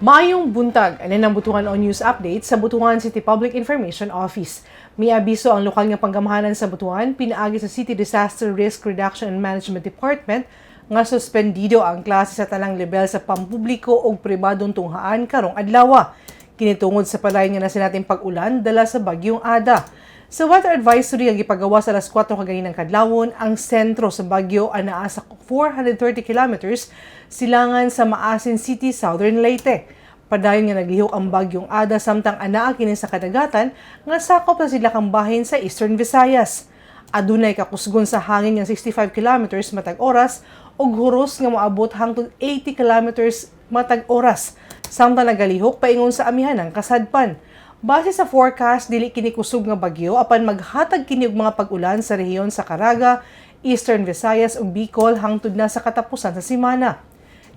Maayong buntag, alin ang Butuan on News Update sa Butuan City Public Information Office. May abiso ang lokal nga panggamahanan sa Butuan, pinaagi sa City Disaster Risk Reduction and Management Department nga suspendido ang klase sa talang level sa pampubliko o pribadong tunghaan karong adlaw. Kinitungod sa palayon nga na sinating pag-ulan dala sa bagyong Ada. Sa weather advisory ang ipagawa sa alas 4 kaganinang kadlawon, ang sentro sa bagyo anaa sa 430 kilometers silangan sa Maasin City, Southern Leyte. Padayon nga naglihok ang bagyong Ada samtang anaa kini sa kadagatan nga sakop sa sila kang bahin sa Eastern Visayas. Adunay kakusgon sa hangin nga 65 kilometers matag oras ug huros nga moabot hangtod 80 kilometers matag oras. Samtang nagalihok paingon sa amihan ng kasadpan. Base sa forecast, dili kini kusog nga bagyo apan maghatag kini og mga pag-ulan sa rehiyon sa Caraga, Eastern Visayas ug Bicol hangtod na sa katapusan sa semana.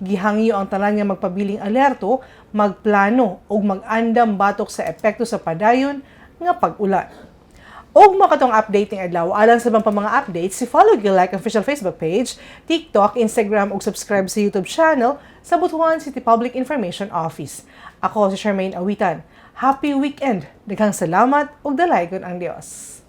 Gihangyo ang tanan nga magpabiling alerto, magplano ug mag-andam batok sa epekto sa padayon nga pag-ulan. Og makatong update ng adlaw alang sa mga updates, follow gi like ang official Facebook page, TikTok, Instagram ug subscribe sa YouTube channel sa Butuan City Public Information Office. Ako si Charmaine Awitan. Happy weekend! Daghang salamat ug dalaygon ang Dios.